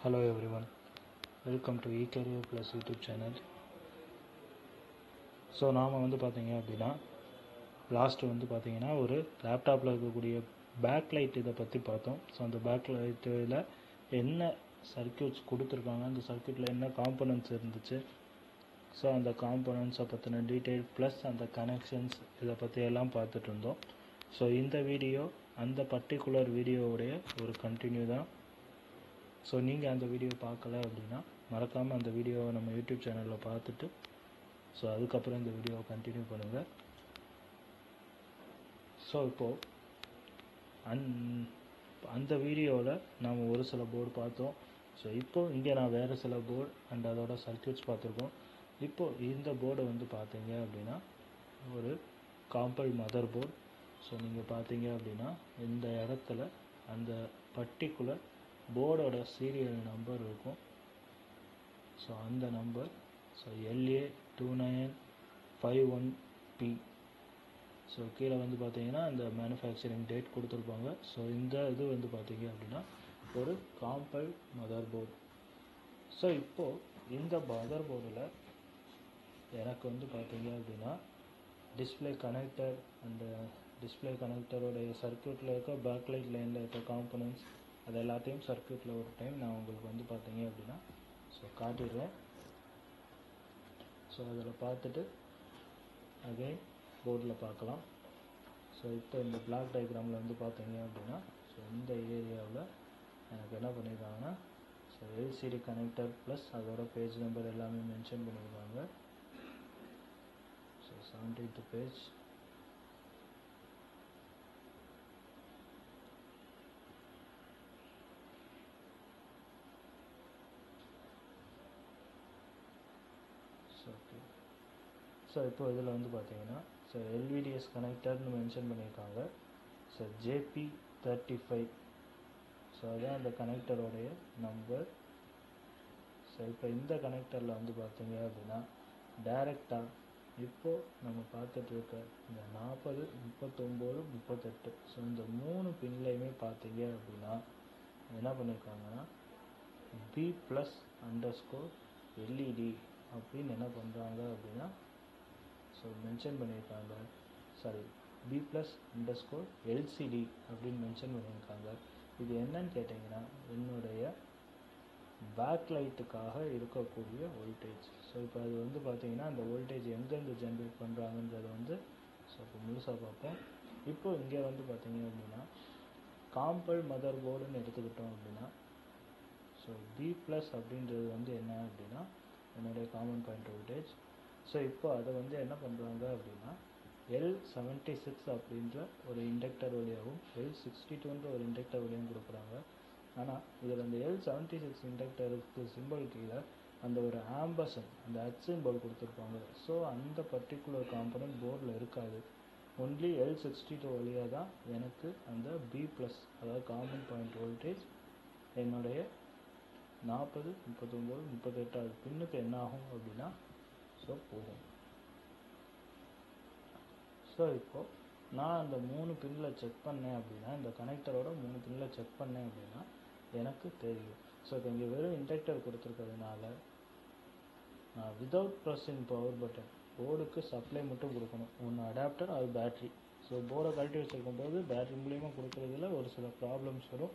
Hello everyone, welcome to eCareer Plus YouTube channel. So நாம் பார்த்தீங்க அப்படின்னா லாஸ்ட்டு பார்த்தீங்கன்னா ஒரு லேப்டாப்பில் இருக்கக்கூடிய பேக்லைட் இதை பற்றி பார்த்தோம். ஸோ அந்த பேக்லைட்டில் என்ன சர்க்யூட்ஸ் கொடுத்துருக்காங்க, அந்த சர்க்யூட்டில் என்ன காம்பனன்ட்ஸ் இருந்துச்சு, ஸோ அந்த காம்பனன்ட்ஸை பற்றின டீட்டெயில் ப்ளஸ் அந்த கனெக்ஷன்ஸ் இதை பற்றி எல்லாம் பார்த்துட்டு இருந்தோம். ஸோ இந்த வீடியோ அந்த பர்டிகுலர் வீடியோவுடைய ஒரு கண்டினியூ தான். ஸோ நீங்கள் அந்த வீடியோ பார்க்கல அப்படின்னா மறக்காமல் அந்த வீடியோவை நம்ம யூடியூப் சேனலில் பார்த்துட்டு ஸோ அதுக்கப்புறம் இந்த வீடியோவை கண்டினியூ பண்ணுங்கள். ஸோ இப்போது அந்த வீடியோவில் நாம் ஒரு சில போர்டு பார்த்தோம். ஸோ இப்போது இங்கே நான் வேறு சில போர்டு அண்ட் அதோட சர்க்யூட்ஸ் பார்த்துருக்கோம். இப்போது இந்த போர்டை பார்த்தீங்க அப்படின்னா ஒரு காம்பல் மதர் போர்டு. ஸோ நீங்கள் பார்த்தீங்க அப்படின்னா இந்த இடத்துல அந்த பர்டிகுலர் போர்டோட சீரியல் நம்பர் இருக்கும். ஸோ அந்த நம்பர் LA2951P. ஸோ கீழே பார்த்தீங்கன்னா அந்த மேனுஃபேக்சரிங் டேட் கொடுத்துருப்பாங்க. ஸோ இந்த இது பார்த்தீங்க அப்படின்னா ஒரு காம்பல் மதர் போர்டு. ஸோ இப்போது இந்த மதர் போர்டில் எனக்கு பார்த்தீங்க அப்படின்னா டிஸ்பிளே கனெக்டர் அண்டு டிஸ்பிளே கனெக்டரோடைய சர்க்யூட்டில் இருக்க பேக்லைட் லைனில் இருக்க காம்பனன்ட்ஸ் அது எல்லாத்தையும் சர்க்யூட்டில் ஒரு டைம் நான் உங்களுக்கு பார்த்தீங்க அப்படின்னா ஸோ காட்டிடுறேன். ஸோ அதில் பார்த்துட்டு அகைன் போர்டில் பார்க்கலாம். ஸோ இப்போ இந்த பிளாக் டயக்ராமில் பார்த்தீங்க அப்படின்னா ஸோ இந்த ஏரியாவில் எனக்கு என்ன பண்ணியிருக்காங்கன்னா ஸோ எல்சிடி கனெக்டர் ப்ளஸ் அதோட பேஜ் நம்பர் எல்லாமே மென்ஷன் பண்ணியிருக்காங்க. So 17th page. Okay. So இப்போ இதில் பார்த்தீங்கன்னா ஸோ எல்விடிஎஸ் கனெக்டர்னு மென்ஷன் பண்ணியிருக்காங்க. So JP35. ஸோ அதுதான் அந்த கனெக்டரோடைய நம்பர். ஸோ இப்போ இந்த கனெக்டரில் பார்த்தீங்க அப்படின்னா டைரெக்டாக இப்போது நம்ம பார்த்துட்ருக்க இந்த 40, 39, 38 ஸோ இந்த 3 பின்லையுமே பார்த்தீங்க அப்படின்னா என்ன பண்ணியிருக்காங்கன்னா B+_LED அப்படின்னு என்ன பண்ணுறாங்க அப்படின்னா ஸோ மென்ஷன் பண்ணியிருக்காங்க. சாரி, B+_LCD அப்படின்னு மென்ஷன் பண்ணியிருக்காங்க. இது என்னன்னு கேட்டிங்கன்னா என்னுடைய பேக்லைட்டுக்காக இருக்கக்கூடிய வோல்டேஜ். ஸோ இப்போ அது பார்த்தீங்கன்னா அந்த வோல்டேஜ் எங்கேருந்து ஜென்ரேட் பண்ணுறாங்கன்றது ஸோ இப்போ முழுசாக பார்ப்போம். இப்போது இங்கே பார்த்தீங்க அப்படின்னா காம்பல் மதர் போர்டுன்னு எடுத்துக்கிட்டோம் அப்படின்னா ஸோ B+ அப்படின்றது என்ன அப்படின்னா என்னுடைய காமன் பாயிண்ட் வோல்டேஜ். ஸோ இப்போ அதை என்ன பண்ணுறாங்க அப்படின்னா L76 அப்படின்ற ஒரு இண்டக்டர் வழியாகவும் L62ன்ற ஒரு இண்டக்டர் வழியாகவும் கொடுக்குறாங்க. ஆனால் இதில் அந்த L76 இண்டக்டருக்கு சிம்பிள் கீழே அந்த ஒரு ஆம்பர்சன் அந்த H சிம்பிள் கொடுத்துருப்பாங்க. ஸோ அந்த பர்டிகுலர் காம்பனன்ட் போர்டில் இருக்காது. ஒன்லி L62 வழியாக தான் எனக்கு அந்த B+, அதாவது காமன் பாயிண்ட் வோல்டேஜ் என்னுடைய 40, 39, 38 பின்னுக்கு என்ன ஆகும் அப்படின்னா ஸோ போகும். ஸோ இப்போது நான் அந்த 3 பின்னில் செக் பண்ணேன் அப்படின்னா இந்த கனெக்டரோட 3 பின்னில் செக் பண்ணேன் அப்படின்னா எனக்கு தெரியும். ஸோ இப்போ இங்கே வெறும் இண்டக்டர் கொடுத்துருக்கிறதுனால நான் வித்தவுட் ப்ரெஸ்ஸிங் பவர் பட்டன் போர்டுக்கு சப்ளை மட்டும் கொடுக்கணும். ஒன்று அடாப்டர் அது பேட்ரி. ஸோ போர்டை கழட்டி வச்சுருக்கும் போது பேட்ரி மூலிமா கொடுக்குறதுல ஒரு சில ப்ராப்ளம்ஸ் வரும்.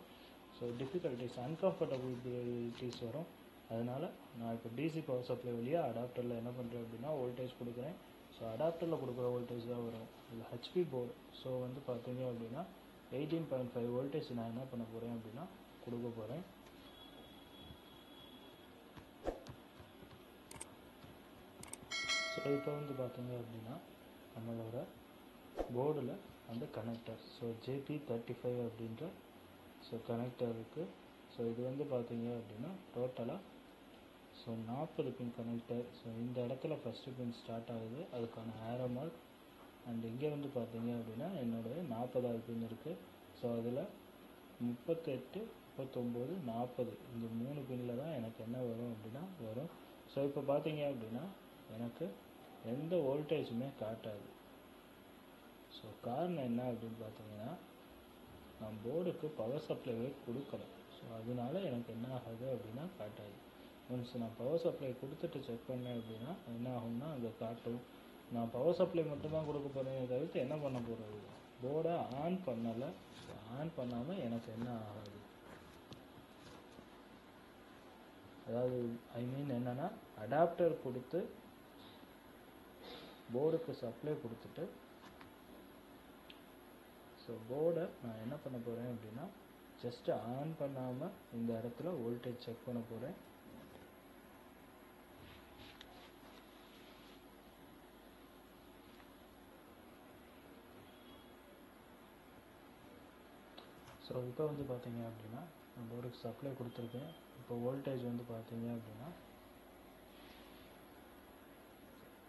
ஸோ டிஃபிகல்ட்டிஸ் அன்கம்ஃபர்டபிலிட்டிஸ் வரும். அதனால் நான் இப்போ டிசி பவர் சப்ளை வழியாக அடாப்டரில் என்ன பண்ணுறேன் அப்படின்னா வோல்டேஜ் கொடுக்குறேன். ஸோ அடாப்டரில் கொடுக்குற வோல்டேஜ் தான் வரும். இது ஹெச்பி போர்டு. ஸோ பார்த்தீங்க அப்படின்னா 18.5 வோல்டேஜ் நான் என்ன பண்ண போகிறேன் அப்படின்னா கொடுக்க போகிறேன். ஸோ இப்போ பார்த்தீங்க அப்படின்னா நம்மளோட போர்டில் அந்த கனெக்டர் ஸோ JP35 அப்படின்ற ஸோ கனெக்டர் இருக்குது. ஸோ இது பார்த்தீங்க அப்படின்னா டோட்டலாக ஸோ 40 பின் கனெக்டர். ஸோ இந்த இடத்துல ஃபஸ்ட்டு பின் ஸ்டார்ட் ஆகுது, அதுக்கான ஆரோ மார்க். அண்ட் இங்கே பார்த்தீங்க அப்படின்னா என்னுடைய 40வது பின் இருக்குது. ஸோ அதில் 38, 39, 40 இந்த 3 பின்னில் தான் எனக்கு என்ன வரும் அப்படின்னா வரும். ஸோ இப்போ பார்த்தீங்க அப்படின்னா எனக்கு எந்த வோல்டேஜுமே காட்டாது. ஸோ காரணம் என்ன அப்படின்னு பார்த்தீங்கன்னா நான் போர்டுக்கு பவர் சப்ளைவே கொடுக்கல. ஸோ ஸோ அதனால எனக்கு என்ன ஆகுது அப்படின்னா காட்டாது. ஒன்ஸ் நான் பவர் சப்ளை கொடுத்துட்டு செக் பண்ணேன் அப்படின்னா என்ன ஆகும்னா அங்கே காட்டும். நான் பவர் சப்ளை மட்டும்தான் கொடுக்க போகிறேன் தவிர்த்து என்ன பண்ண போகிறது, போர்டை ஆன் பண்ணலை. ஸோ ஆன் பண்ணாமல் எனக்கு என்ன ஆகாது, அதாவது ஐ மீன் என்னென்னா அடாப்டர் கொடுத்து போர்டுக்கு சப்ளை கொடுத்துட்டு ஸோ போர்டை நான் என்ன பண்ண போகிறேன் அப்படின்னா ஜஸ்ட்டு ஆன் பண்ணாமல் இந்த இடத்துல வோல்டேஜ் செக் பண்ண போகிறேன். ஸோ இப்போ வந்து பார்த்தீங்க அப்படின்னா நான் போர்டுக்கு சப்ளை கொடுத்துருக்கேன். இப்போ வோல்டேஜ் வந்து பார்த்தீங்க அப்படின்னா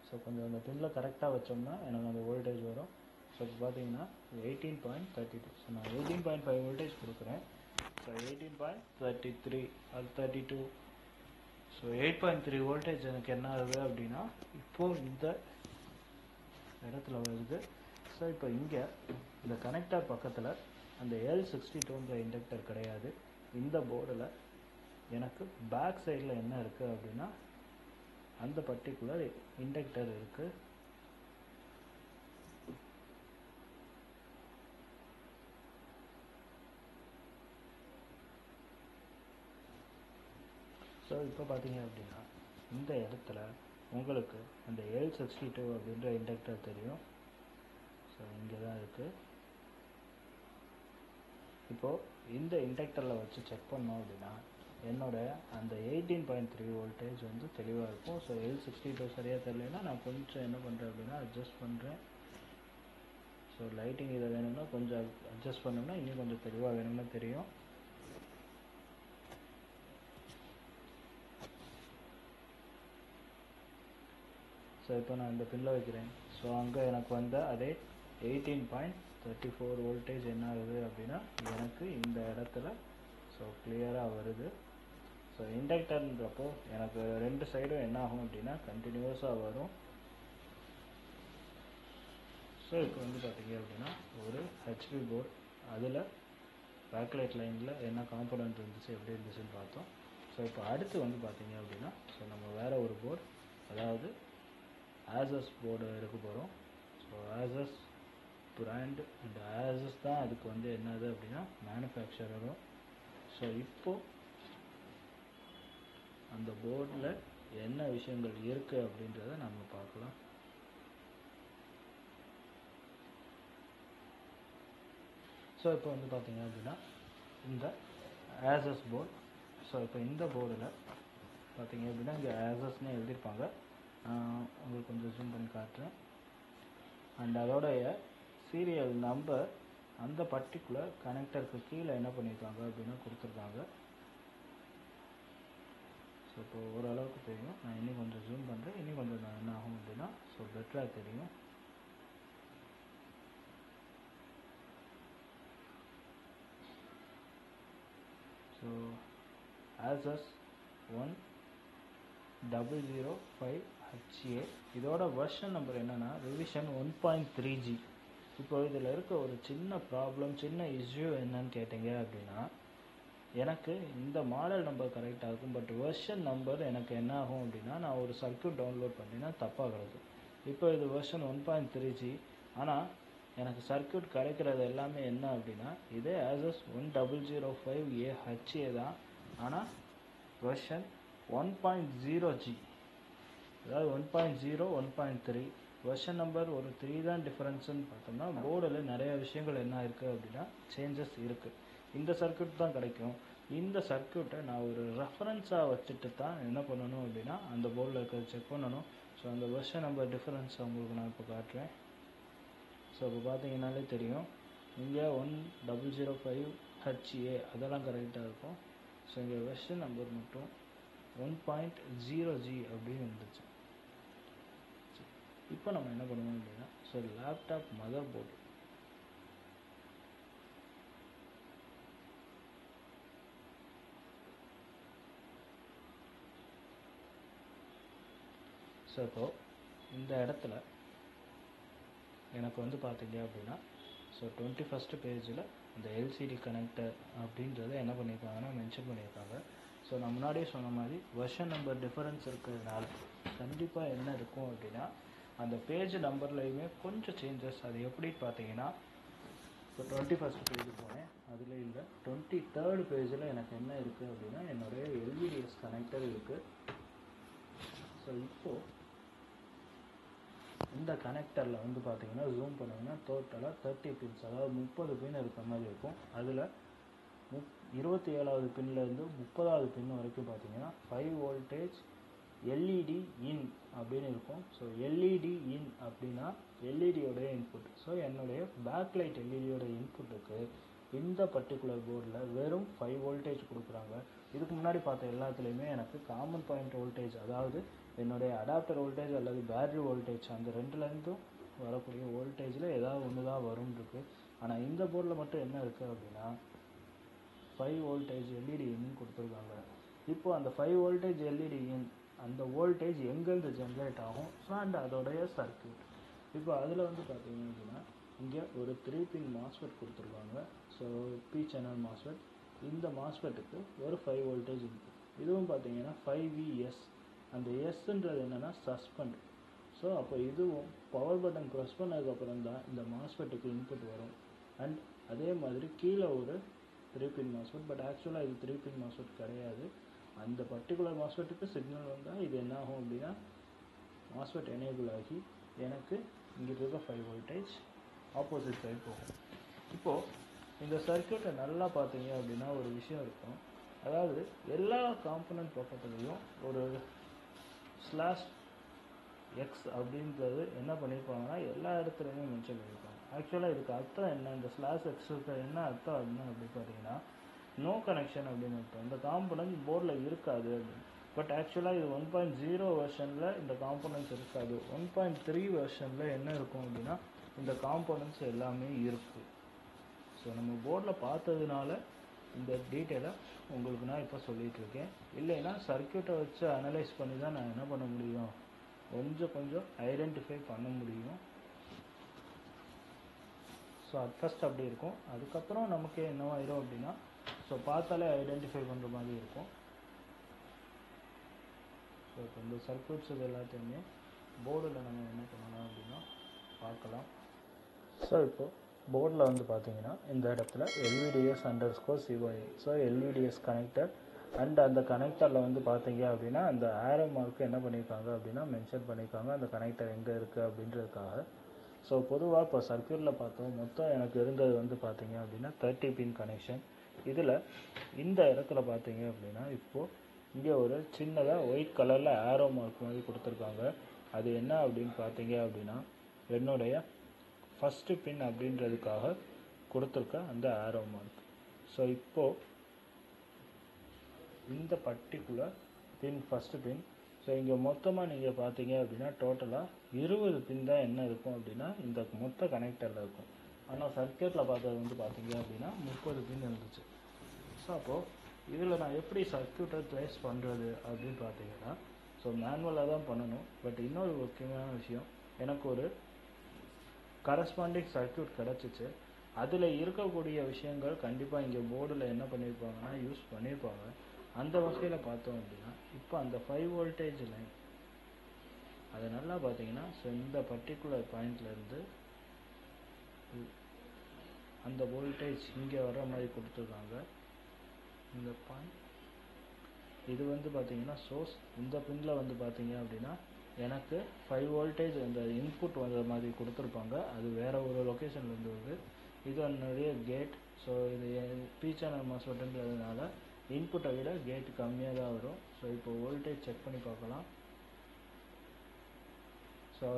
ஸோ கொஞ்சம் அந்த பின்னில் கரெக்டாக வச்சோம்னா எனக்கு அந்த வோல்டேஜ் வரும். ஸோ இப்போ பார்த்தீங்கன்னா 18.32. ஸோ நான் 18.5 வோல்டேஜ் கொடுக்குறேன். ஸோ 18.33 அது 32. ஸோ 8.3 வோல்டேஜ் எனக்கு என்ன ஆகுது அப்படின்னா இப்போது இந்த இடத்துல வருது. ஸோ இப்போ இங்கே இந்த கனெக்டர் பக்கத்தில் அந்த L62ன்ற இண்டக்டர் கிடையாது. இந்த போர்டில் எனக்கு பேக் சைடில் என்ன இருக்குது அப்படின்னா அந்த பர்டிகுலர் இண்டக்டர் இருக்குது. ஸோ இப்போ பார்த்தீங்க அப்படின்னா இந்த இடத்துல உங்களுக்கு அந்த L62 அப்படின்ற இண்டக்டர் தெரியும். ஸோ இங்கே தான் இருக்குது. இப்போது இந்த இண்டக்டரில் வச்சு செக் பண்ணோம் அப்படின்னா என்னோட அந்த 18.3 வோல்டேஜ் வந்து தெளிவாக இருக்கும். ஸோ L62 சரியாக தெரியலன்னா நான் கொஞ்சம் என்ன பண்ணுறேன் அப்படின்னா அட்ஜஸ்ட் பண்ணுறேன். ஸோ லைட்டிங் இதை வேணும்னா கொஞ்சம் அட்ஜஸ்ட் பண்ணோம்னா இன்னும் கொஞ்சம் தெளிவாக வேணும்னா தெரியும். ஸோ இப்போ நான் இந்த பின்னில் வைக்கிறேன். ஸோ அங்கே எனக்கு வந்த அதே 18.34 வோல்டேஜ் என்ன ஆகுது அப்படின்னா எனக்கு இந்த இடத்துல ஸோ கிளியராக வருது. ஸோ இண்டக்டர்ன்றப்போ எனக்கு ரெண்டு சைடும் என்ன ஆகும் அப்படின்னா கண்டினியூஸாக வரும். ஸோ இப்போ வந்து பார்த்தீங்க அப்படின்னா ஒரு ஹெச்பி போர்டு, அதில் பேக்லைட் லைனில் என்ன காம்பனண்ட் இருந்துச்சு எப்படி இருந்துச்சுன்னு பார்த்தோம். ஸோ இப்போ அடுத்து வந்து பார்த்தீங்க அப்படின்னா ஸோ நம்ம வேறு ஒரு போர்டு, அதாவது ஆசஸ் போர்டு எடுக்க போகிறோம். So Asus brand and Asus தான் அதுக்கு வந்து என்னது அப்படின்னா மேனுஃபேக்சரரும். ஸோ இப்போது அந்த போர்டில் என்ன விஷயங்கள் இருக்குது அப்படின்றத நம்ம பார்க்கலாம். ஸோ இப்போ வந்து பார்த்தீங்க அப்படின்னா இந்த ஆசஸ் போர்டு. ஸோ இப்போ இந்த போர்டில் பார்த்தீங்க அப்படின்னா இங்கே ஆசஸ்னே எழுதியிருப்பாங்க. உங்களுக்கு கொஞ்சம் ஜூம் பண்ணி காட்டுறேன். அண்ட் அதோடைய சீரியல் நம்பர் அந்த பர்டிகுலர் கனெக்டருக்கு கீழே என்ன பண்ணியிருக்காங்க அப்படின்னா கொடுத்துருக்காங்க. ஸோ இப்போ ஓரளவுக்கு தெரியும். நான் இன்னும் கொஞ்சம் ஜூம் பண்ணுறேன். இன்னும் கொஞ்சம் நான் என்ன ஆகும் அப்படின்னா ஸோ பெட்டராக தெரியும். ஸோ ஆசஸ் 1005HA இதோட வெர்ஷன் நம்பர் என்னென்னா ரிவிஷன் 1.3G. இப்போ இதில் இருக்க ஒரு சின்ன ப்ராப்ளம், சின்ன இஷ்யூ என்னன்னு கேட்டிங்க அப்படின்னா எனக்கு இந்த மாடல் நம்பர் கரெக்டாக இருக்கும், பட் வெர்ஷன் நம்பர் எனக்கு என்ன ஆகும் அப்படின்னா நான் ஒரு சர்க்யூட் டவுன்லோட் பண்ணினா தப்பாக கிடைக்கும். இப்போ இது வெர்ஷன் 1.3G, ஆனால் எனக்கு சர்க்யூட் கிடைக்கிறது எல்லாமே என்ன அப்படின்னா இதே ஆசஸ் 1005HA தான், ஆனால் வெர்ஷன் 1.0G, அதாவது 1.0 1.3 வெர்ஷன் நம்பர் ஒரு 3 தான் டிஃப்ரென்ஸுன்னு பார்த்தோம்னா போர்டில் நிறைய விஷயங்கள் என்ன இருக்குது அப்படின்னா சேஞ்சஸ் இருக்குது. இந்த சர்க்யூட் தான் கிடைக்கும். இந்த சர்க்யூட்டை நான் ஒரு ரெஃபரன்ஸாக வச்சுட்டு தான் என்ன பண்ணணும் அப்படின்னா அந்த போர்டில் இருக்கிறத செக் பண்ணணும். ஸோ அந்த வெர்ஷன் நம்பர் டிஃப்ரென்ஸ் உங்களுக்கு நான் இப்போ காட்டுறேன். ஸோ இப்போ பார்த்தீங்கன்னாலே தெரியும், இங்கே 1005HA அதெல்லாம் கரெக்டாக இருக்கும். ஸோ இங்கே வெர்ஷன் நம்பர் மட்டும் 1.0G அப்படின்னு இருந்துச்சு. இப்போ நம்ம என்ன பண்ணுவோம் அப்படின்னா so laptop mother board, so இப்போது இந்த இடத்துல எனக்கு வந்து பார்த்தீங்க அப்படின்னா ஸோ 21st பேஜில் இந்த எல்சிடி கனெக்டர் அப்படின்றத என்ன பண்ணியிருக்காங்கன்னா மென்ஷன் பண்ணியிருக்காங்க. ஸோ நான் முன்னாடியே சொன்ன மாதிரி வெர்ஷன் நம்பர் டிஃபரன்ஸ் இருக்கிறதுனால கண்டிப்பாக என்ன இருக்கும் அப்படின்னா அந்த பேஜ் நம்பர்லையுமே கொஞ்சம் சேஞ்சஸ். அது எப்படின்னு பார்த்தீங்கன்னா இப்போ 21st பேஜ் போனேன், அதில் இல்லை 23rd பேஜில் எனக்கு என்ன இருக்குது அப்படின்னா என்னுடைய எல்விடிஎஸ் கனெக்டர் இருக்குது. ஸோ இப்போது இந்த கனெக்டரில் வந்து பார்த்தீங்கன்னா ஜூம் பண்ணிங்கன்னா டோட்டலாக 30 பின்ஸ், அதாவது 30 பின் இருக்கிற மாதிரி இருக்கும். அதில் 27வது பின்லேருந்து 30வது பின் வரைக்கும் பார்த்தீங்கன்னா 5 வோல்டேஜ் எல்இடி இன் அப்படின்னு இருக்கும். ஸோ எல்இடி இன் அப்படின்னா எல்இடியோடைய இன்புட். ஸோ என்னுடைய பேக்லைட் எல்இடியோட இன்புட்டுக்கு இந்த பர்டிகுலர் போர்டில் வெறும் 5 வோல்டேஜ் கொடுக்குறாங்க. இதுக்கு முன்னாடி பார்த்த எல்லாத்துலேயுமே எனக்கு காமன் பாயிண்ட் வோல்டேஜ், அதாவது என்னுடைய அடாப்டர் வோல்டேஜ் அல்லது பேட்ரி வோல்டேஜ், அந்த ரெண்டுலேருந்தும் வரக்கூடிய வோல்டேஜில் ஏதாவது ஒன்று தான் வரும் இருக்குது. ஆனால் இந்த போர்டில் மட்டும் என்ன இருக்குது அப்படின்னா 5 வோல்டேஜ் எல்இடி இன் கொடுத்துருக்காங்க. இப்போது அந்த 5 வோல்டேஜ் எல்இடி இன் அந்த வோல்டேஜ் எங்கேருந்து ஜென்ரேட் ஆகும், ஸோ அண்ட் அதோடைய சர்க்யூட். இப்போ அதில் வந்து பார்த்தீங்க அப்படின்னா இங்கே ஒரு 3 பின் மாஸ்ஃபெட் கொடுத்துருக்காங்க. So P channel MOSFET. இந்த மாஸ்ஃபெட்டுக்கு ஒரு 5 வோல்டேஜ் இன்புட். இதுவும் பார்த்தீங்கன்னா 5Vs. அந்த எஸ்ன்றது என்னென்னா சஸ்பெண்ட். ஸோ அப்போ இதுவும் பவர் பட்டன் ப்ரெஸ் பண்ணதுக்கப்புறம் தான் இந்த மாஸ்ஃபெட்டுக்கு இன்புட் வரும். அண்ட் அதே மாதிரி கீழே ஒரு 3 பின் மாஸ்ஃபெட். பட் ஆக்சுவலாக இது 3 பின் மாஸ்ஃபெட் கிடையாது. அந்த பர்டிகுலர் மாஸ்ஃபெட்டுக்கு சிக்னல் வந்தால் இது என்ன ஆகும் அப்படின்னா மாஸ்ஃபெட் எனேபிள் ஆகி எனக்கு இங்கே இருக்க 5 வோல்டேஜ் ஆப்போசிட் சைடு போகும். இப்போது இந்த சர்க்யூட்டை நல்லா பார்த்தீங்க அப்படின்னா ஒரு விஷயம் இருக்கும். அதாவது எல்லா காம்பனன்ட் பக்கத்துலேயும் ஒரு ஸ்லாஷ் எக்ஸ் அப்படின்றது என்ன பண்ணியிருப்பாங்கன்னா எல்லா இடத்துலையுமே மென்ஷன் பண்ணியிருப்பாங்க. ஆக்சுவலாக இதுக்கு அர்த்தம் என்ன, இந்த ஸ்லாஷ் எக்ஸுக்கு என்ன அர்த்தம் அப்படின்னு அப்படி பார்த்தீங்கன்னா நோ கனெக்ஷன் அப்படின்னு அர்த்தம். இந்த காம்பனன்ட் போர்டில் இருக்காது அப்படின்னு. பட் ஆக்சுவலாக இது 1.0 வெர்ஷனில் இந்த காம்பனன்ட்ஸ் இருக்காது. 1.3 வெர்ஷனில் என்ன இருக்கும் அப்படின்னா இந்த காம்பனன்ட்ஸ் எல்லாமே இருக்குது. ஸோ நம்ம போர்டில் பார்த்ததுனால இந்த டீட்டெயிலை உங்களுக்கு நான் இப்போ சொல்லிகிட்ருக்கேன். இல்லைன்னா சர்க்யூட்டை வச்சு அனலைஸ் பண்ணி தான் நான் என்ன பண்ண முடியும், கொஞ்சம் ஐடென்டிஃபை பண்ண முடியும். ஸோ அட் ஃபஸ்ட் அப்படி இருக்கும். அதுக்கப்புறம் நமக்கு என்னவாயிரும் அப்படின்னா ஸோ பார்த்தாலே ஐடென்டிஃபை பண்ணுற மாதிரி இருக்கும். ஸோ இப்போ இந்த சர்க்யூட்ஸ் இது எல்லாத்தையுமே போர்டில் நம்ம என்ன பண்ணலாம் அப்படின்னா பார்க்கலாம். ஸோ இப்போது போர்டில் வந்து பார்த்தீங்கன்னா இந்த இடத்துல LVDS_CY, so LVDS connector. And அந்த கனெக்டரில் வந்து பார்த்தீங்க அப்படின்னா அந்த ஆரோ மார்க்கு என்ன பண்ணியிருக்காங்க அப்படின்னா மென்ஷன் பண்ணியிருக்காங்க அந்த கனெக்டர் எங்கே இருக்குது அப்படின்றதுக்காக. ஸோ பொதுவாக இப்போ சர்க்யூட்டில் பார்த்தோம், மொத்தம் எனக்கு இருந்தது வந்து பார்த்தீங்க அப்படின்னா 30 பின் கனெக்ஷன். இதில் இந்த இடத்துல பார்த்தீங்க அப்படின்னா இப்போது இங்கே ஒரு சின்னதாக ஒயிட் கலரில் ஆரோ மார்க் மாதிரி கொடுத்துருக்காங்க. அது என்ன அப்படின்னு பார்த்தீங்க அப்படின்னா என்னுடைய ஃபஸ்ட்டு பின் அப்படின்றதுக்காக கொடுத்துருக்க அந்த ஆரோ மார்க். ஸோ இப்போது இந்த பர்டிகுலர் பின் ஃபஸ்ட்டு பின். ஸோ இங்கே மொத்தமாக நீங்கள் பார்த்தீங்க அப்படின்னா டோட்டலாக 20 பின் தான் என்ன இருக்கும் அப்படின்னா இந்த மொத்த கனெக்டரில் இருக்கும். ஆனால் சர்க்யூட்டில் பார்த்தது வந்து பார்த்தீங்க அப்படின்னா 30 பின் இருந்துச்சு. ஸோ அப்போது இதில் நான் எப்படி சர்க்யூட்டை ட்ரேஸ் பண்ணுறது அப்படின்னு பார்த்தீங்கன்னா ஸோ மேனுவலாக தான் பண்ணணும். பட் இன்னொரு முக்கியமான விஷயம், எனக்கு ஒரு கரஸ்பாண்டிங் சர்க்யூட் கிடச்சிச்சு. அதில் இருக்கக்கூடிய விஷயங்கள் கண்டிப்பாக இங்கே போர்டில் என்ன பண்ணியிருப்பாங்கன்னா யூஸ் பண்ணியிருப்பாங்க. அந்த வகையில் பார்த்தோம் அப்படின்னா இப்போ அந்த 5 வோல்டேஜ் லைன் அது நல்லா பார்த்தீங்கன்னா ஸோ இந்த பர்டிகுலர் பாயிண்ட்லேருந்து அந்த வோல்டேஜ் இங்கே வர்ற மாதிரி கொடுத்துருக்காங்க. இந்த பாயிண்ட் இது வந்து பார்த்தீங்கன்னா சோர்ஸ். இந்த பின்னில் வந்து பார்த்தீங்க அப்படின்னா எனக்கு 5 வோல்டேஜ் அந்த இன்புட் வந்த மாதிரி கொடுத்துருப்பாங்க. அது வேறு ஒரு லொக்கேஷன்லேருந்து வருது. இது என்னுடைய கேட். ஸோ இது பி சேனல் மாஸ்ஃபெட்டுன்றதுனால இன்புட்டை விட கேட் கம்மியாக தான் வரும். ஸோ இப்போ வோல்டேஜ் செக் பண்ணி பார்க்கலாம். ஸோ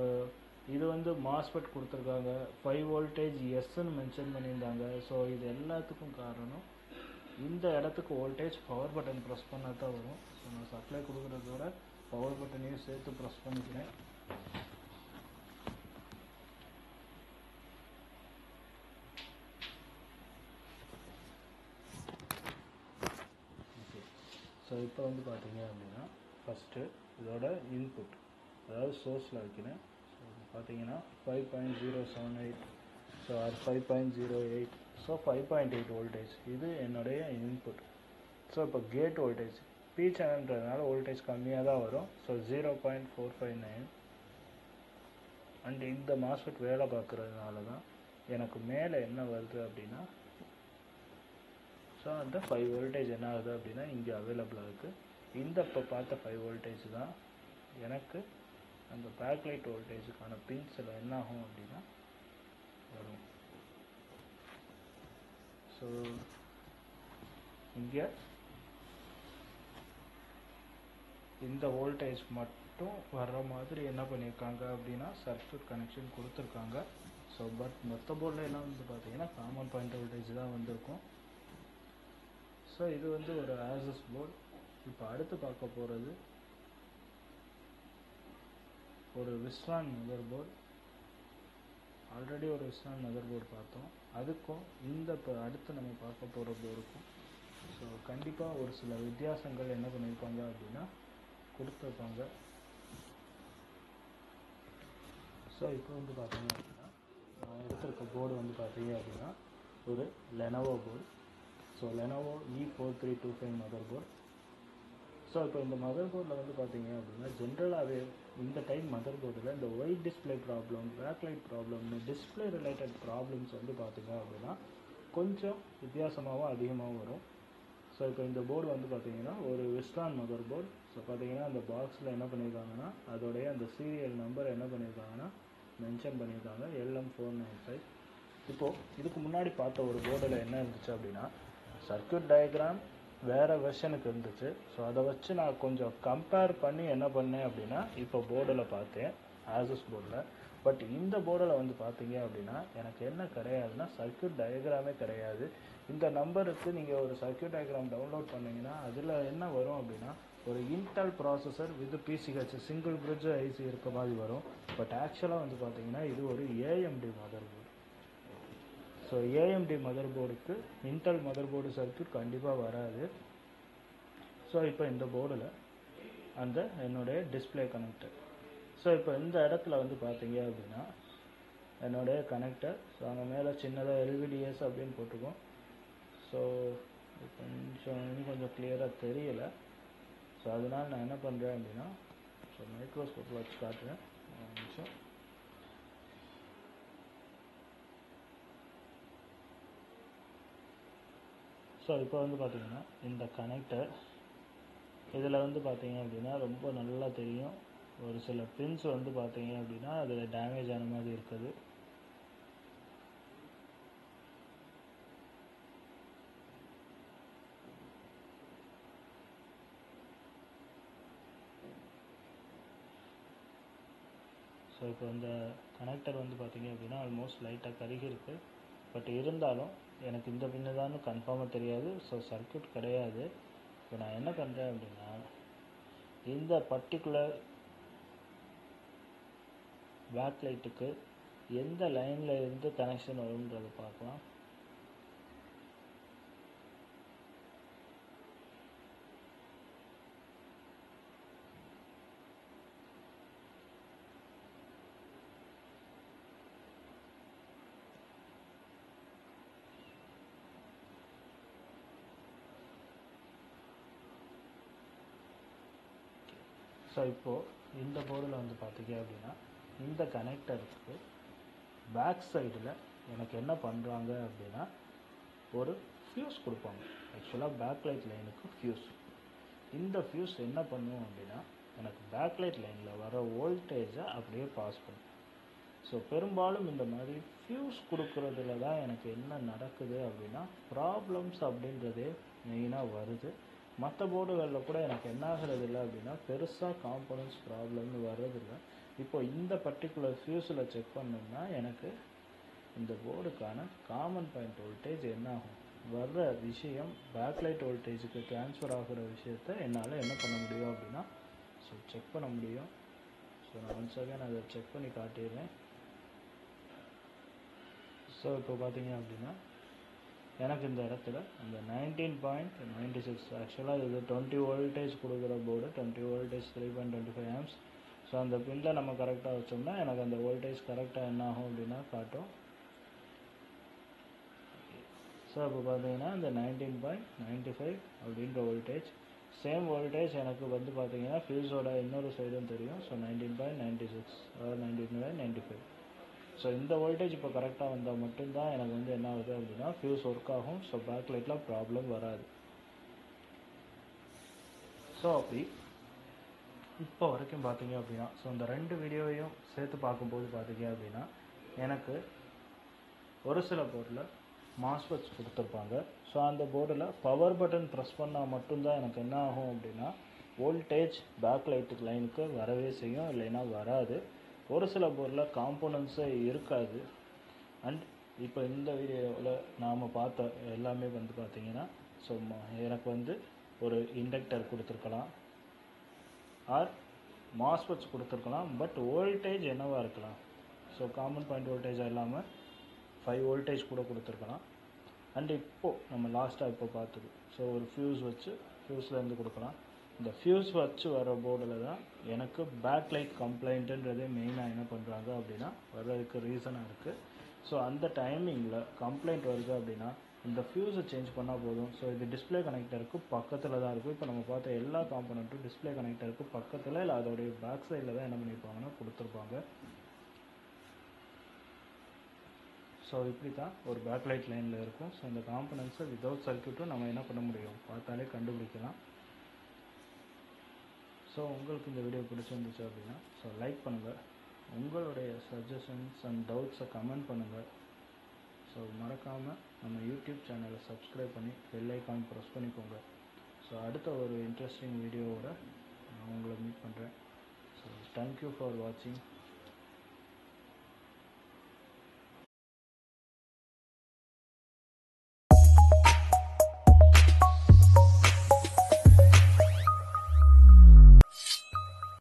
இது வந்து மாஸ்ஃபெட் கொடுத்துருக்காங்க, 5 வோல்டேஜ் எஸ்ன்னு மென்ஷன் பண்ணியிருந்தாங்க. ஸோ இது எல்லாத்துக்கும் காரணம் இந்த இடத்துக்கு வோல்டேஜ் பவர் பட்டன் ப்ரெஸ் பண்ணால் தான் வரும். ஸோ நான் சப்ளை கொடுக்குறதோட பவர் பட்டனையும் சேர்த்து ப்ரெஸ் பண்ணிக்கிறேன். ஓகே. ஸோ இப்போ வந்து பார்த்தீங்க அப்படின்னா ஃபஸ்ட்டு இதோட இன்புட், அதாவது சோர்ஸில் வைக்கிறேன். ஸோ பார்த்தீங்கன்னா 5.078 ஸோ அது 5.08. ஸோ 5.8 வோல்டேஜ் இது என்னுடைய இன்புட். ஸோ இப்போ கேட் வோல்டேஜ் பி சேனல்ன்றதுனால வோல்டேஜ் கம்மியாக தான் வரும். ஸோ 0.459. அண்ட் இந்த மாஸ்ஃபெட் வேலை பார்க்குறதுனால தான் எனக்கு மேலே என்ன வருது அப்படின்னா, ஸோ அந்த 5 வோல்டேஜ் என்ன ஆகுது அப்படின்னா இங்கே அவைலபிளாக இருக்குது. இந்த இப்போ பார்த்த 5 வோல்டேஜ் தான் எனக்கு அந்த பேக்லைட் வோல்டேஜுக்கான பின்ஸில் என்ன ஆகும் அப்படின்னா வரும். ஸோ இங்கே இந்த வோல்டேஜ் மட்டும் வர்ற மாதிரி என்ன பண்ணியிருக்காங்க அப்படின்னா சர்க்யூட் கனெக்ஷன் கொடுத்துருக்காங்க. ஸோ பட் மற்ற போர்டில் எல்லாம் வந்து பார்த்தீங்கன்னா காமன் பாயிண்ட் வோல்டேஜ் தான் வந்திருக்கும். ஸோ இது வந்து ஒரு ஆசஸ் போர்டு. இப்போ அடுத்து பார்க்க போகிறது ஒரு விஸ்வான் மதர் போர்டு. ஆல்ரெடி ஒரு விஸ்வான் மதர் போர்டு பார்த்தோம். அதுக்கும் இந்த இப்போ அடுத்து நம்ம பார்க்க போகிற போர்டுக்கும் ஸோ கண்டிப்பாக ஒரு சில வித்தியாசங்கள் என்ன பண்ணியிருப்பாங்க அப்படின்னா கொடுத்துருப்பாங்க. ஸோ இப்போ வந்து பார்த்தீங்க அப்படின்னா நான் எடுத்திருக்க போர்டு வந்து பார்த்தீங்க அப்படின்னா ஒரு Lenovo board. So Lenovo E4325 mother board. So இப்போ இந்த மதர் போர்டில் வந்து பார்த்தீங்க அப்படின்னா ஜென்ரலாகவே இந்த டைம் மதர் போர்டில் இந்த ஒயிட் டிஸ்பிளே ப்ராப்ளம், பேக்லைட் ப்ராப்ளம்னு டிஸ்பிளே ரிலேட்டட் ப்ராப்ளம்ஸ் வந்து பார்த்தீங்க அப்படின்னா கொஞ்சம் வித்தியாசமாகவும் அதிகமாகவும் வரும். ஸோ இப்போ இந்த போர்டு வந்து பார்த்தீங்கன்னா ஒரு விஸ்வான் மதர் போர்டு. ஸோ பார்த்தீங்கன்னா அந்த பாக்ஸில் என்ன பண்ணியிருக்காங்கன்னா அதோடைய அந்த சீரியல் நம்பர் என்ன பண்ணியிருக்காங்கன்னா மென்ஷன் பண்ணியிருக்காங்க LM495. இப்போது இதுக்கு முன்னாடி பார்த்த ஒரு போர்டில் என்ன இருந்துச்சு அப்படின்னா சர்க்யூட் டயக்ராம் வேறு வெர்ஷனுக்கு இருந்துச்சு. ஸோ அதை வச்சு நான் கொஞ்சம் கம்பேர் பண்ணி என்ன பண்ணேன் அப்படின்னா இப்போ போர்டில் பார்த்தேன் ஆசஸ் போர்டில். பட் இந்த போர்டில் வந்து பார்த்தீங்க அப்படின்னா எனக்கு என்ன கிடையாதுன்னா சர்க்யூட் டயக்ராமே கிடையாது. இந்த நம்பருக்கு நீங்கள் ஒரு சர்க்யூட் டயக்ராம் டவுன்லோட் பண்ணிங்கன்னா அதில் என்ன வரும் அப்படின்னா ஒரு Intel processor with PCH single bridge IC இருக்க மாதிரி வரும். பட் ஆக்சுவலாக வந்து பார்த்தீங்கன்னா இது ஒரு AMD mother board. So AMD mother போர்டுக்கு இன்டெல் மதர் போர்டு சர்க்யூட் கண்டிப்பாக வராது. ஸோ இப்போ இந்த போர்டில் அந்த என்னுடைய டிஸ்பிளே கனெக்டர். ஸோ இப்போ இந்த இடத்துல வந்து பார்த்தீங்க அப்படின்னா என்னுடைய கனெக்டர். ஸோ அங்கே மேலே சின்னதாக LVDS அப்படின்னு போட்டுக்கும். ஸோ இன்னும் கொஞ்சம் கிளியராக தெரியல. ஸோ அதனால் நான் என்ன பண்ணுறேன் அப்படின்னா ஸோ மைக்ரோஸ்கோப்பில் வச்சு காட்டுறேன். ஒரு நிமிஷம். ஸோ இப்போ வந்து பார்த்தீங்கன்னா இந்த கனெக்டர் இதில் வந்து பார்த்தீங்க அப்படின்னா ரொம்ப நல்லா தெரியும். ஒரு சில பின்ஸ் வந்து பார்த்தீங்க அப்படின்னா அதில் டேமேஜ் ஆன மாதிரி இருக்குது. ஸோ இப்போ இந்த கனெக்டர் வந்து பார்த்தீங்க அப்படின்னா ஆல்மோஸ்ட் லைட்டாக கருகி இருக்குது. பட் இருந்தாலும் எனக்கு இந்த பின்னு தான் கன்ஃபார்மாக தெரியாது. ஸோ சர்க்யூட் கிடையாது. இப்போ நான் என்ன பண்ணுறேன் அப்படின்னா இந்த பர்டிகுலர் பேக் லைட்டுக்கு எந்த லைனில் இருந்து கனெக்ஷன் வரும்ன்றதை பார்க்கலாம். ஸோ இப்போது இந்த போர்டில் வந்து பார்த்தீங்க அப்படின்னா இந்த கனெக்டருக்கு பேக் சைடில் எனக்கு என்ன பண்ணுறாங்க அப்படின்னா ஒரு ஃபியூஸ் கொடுப்பாங்க. ஆக்சுவலாக பேக்லைட் லைனுக்கு ஃபியூஸ். இந்த ஃபியூஸ் என்ன பண்ணும் அப்படின்னா எனக்கு பேக்லைட் லைனில் வர வோல்டேஜை அப்படியே பாஸ் பண்ணும். ஸோ பெரும்பாலும் இந்த மாதிரி ஃபியூஸ் கொடுக்குறதுல தான் எனக்கு என்ன நடக்குது அப்படின்னா ப்ராப்ளம்ஸ் அப்படின்றதே மெயினாக வருது. மற்ற போர்டுகளில் கூட எனக்கு என்ன ஆகிறது இல்லை அப்படின்னா பெருசாக காம்போனன்ட்ஸ் ப்ராப்ளம்னு வர்றதில்லை. இப்போ இந்த பர்டிகுலர் ஃபியூஸில் செக் பண்ணோம்னா எனக்கு இந்த போர்டுக்கான காமன் பாயிண்ட் வோல்டேஜ் என்ன ஆகும் வர்ற விஷயம் பேக்லைட் வோல்டேஜுக்கு ட்ரான்ஸ்ஃபர் ஆகிற விஷயத்தை என்னால் என்ன பண்ண முடியும் அப்படின்னா ஸோ செக் பண்ண முடியும். ஸோ நான் ஒன்ஸ் அகைன் அதை செக் பண்ணி காட்டிடுறேன். ஸோ இப்போ பார்த்தீங்க அப்படின்னா எனக்கு இந்த இடத்துல அந்த 19.96 ஆக்சுவலாக இது 20 வோல்டேஜ் கொடுக்குற போர்டு, 20 வோல்டேஜ் 3.25 ஆம்ஸ். ஸோ அந்த பின்னில் நம்ம கரெக்டாக வச்சோம்னா எனக்கு அந்த வோல்டேஜ் கரெக்டாக என்ன ஆகும் அப்படின்னா காட்டும். ஸோ அப்போ பார்த்தீங்கன்னா இந்த 19.95 அப்படின்ற வோல்டேஜ், சேம் வோல்டேஜ் எனக்கு வந்து பார்த்தீங்கன்னா ஃபியூஸோட இன்னொரு சைடும் தெரியும். ஸோ 19.96 அதாவது 19.95. ஸோ இந்த வோல்டேஜ் இப்போ கரெக்டாக வந்தால் மட்டும்தான் எனக்கு வந்து என்ன ஆகுது அப்படின்னா ஃபியூஸ் ஒர்க் ஆகும். ஸோ பேக் லைட்டில் ப்ராப்ளம் வராது. ஸோ அப்படி இப்போ வரைக்கும் பார்த்தீங்க அப்படின்னா ஸோ இந்த 2 வீடியோவையும் சேர்த்து பார்க்கும்போது பார்த்தீங்க அப்படின்னா எனக்கு ஒரு சில போர்டில் மாஸ்பெட்ஸ் கொடுத்துருப்பாங்க. ஸோ அந்த போர்டில் பவர் பட்டன் ப்ரெஸ் பண்ணால் மட்டும்தான் எனக்கு என்ன ஆகும் அப்படின்னா வோல்டேஜ் பேக் லைட்டு லைனுக்கு வரவே செய்யும், இல்லைன்னா வராது. ஒரு சில போர்டில் காம்போனன்ட்ஸே இருக்காது. அண்ட் இப்போ இந்த வீடியோவில் நாம் பார்த்த எல்லாமே வந்து பார்த்திங்கன்னா ஸோ எனக்கு வந்து ஒரு இண்டக்டர் கொடுத்துருக்கலாம் ஆர் மாஸ்பெட்ஸ் கொடுத்துருக்கலாம். பட் வோல்டேஜ் என்னவாக இருக்கலாம், ஸோ காமன் பாயிண்ட் வோல்டேஜாக இல்லாமல் 5 வோல்டேஜ் கூட கொடுத்துருக்கலாம். அண்ட் இப்போது நம்ம லாஸ்ட்டாக இப்போ பார்த்தது ஸோ ஒரு ஃபியூஸ் வச்சு ஃபியூஸ்லேருந்து கொடுக்கலாம். இந்த ஃபியூஸ் வச்சு வர போர்டில் தான் எனக்கு பேக் லைட் கம்ப்ளைண்ட்டுன்றதே மெயினாக என்ன பண்ணுறாங்க அப்படின்னா வர்றதுக்கு ரீசனாக இருக்குது. ஸோ அந்த டைமிங்கில் கம்ப்ளைண்ட் வருது அப்படின்னா இந்த ஃபியூஸை சேஞ்ச் பண்ணால் போதும். ஸோ இது டிஸ்பிளே கனெக்டருக்கு பக்கத்தில் தான் இருக்கும். இப்போ நம்ம பார்த்த எல்லா காம்பனண்ட்டும் டிஸ்பிளே கனெக்டருக்கு பக்கத்தில் இல்லை அதோடைய பேக் சைடில் தான் என்ன பண்ணியிருப்பாங்கன்னா கொடுத்துருப்பாங்க. ஸோ இப்படி தான் ஒரு பேக் லைட் லைனில் இருக்கும். ஸோ இந்த காம்பனன்ட்ஸை வித்தவுட் சர்க்யூட்டும் நம்ம என்ன பண்ண முடியும், பார்த்தாலே கண்டுபிடிக்கலாம். ஸோ உங்களுக்கு இந்த வீடியோ பிடிச்சிருந்துச்சு அப்படின்னா ஸோ லைக் பண்ணுங்கள், உங்களுடைய சஜஷன்ஸ் அண்ட் டவுட்ஸை கமெண்ட் பண்ணுங்கள். ஸோ மறக்காமல் நம்ம யூடியூப் சேனலை சப்ஸ்கிரைப் பண்ணி பெல் ஐக்கான் ப்ரெஸ் பண்ணிக்கோங்க. ஸோ அடுத்த ஒரு இன்ட்ரெஸ்டிங் வீடியோவோட நான் உங்களை மீட் பண்ணுறேன். ஸோ தேங்க்யூ ஃபார் வாட்சிங்.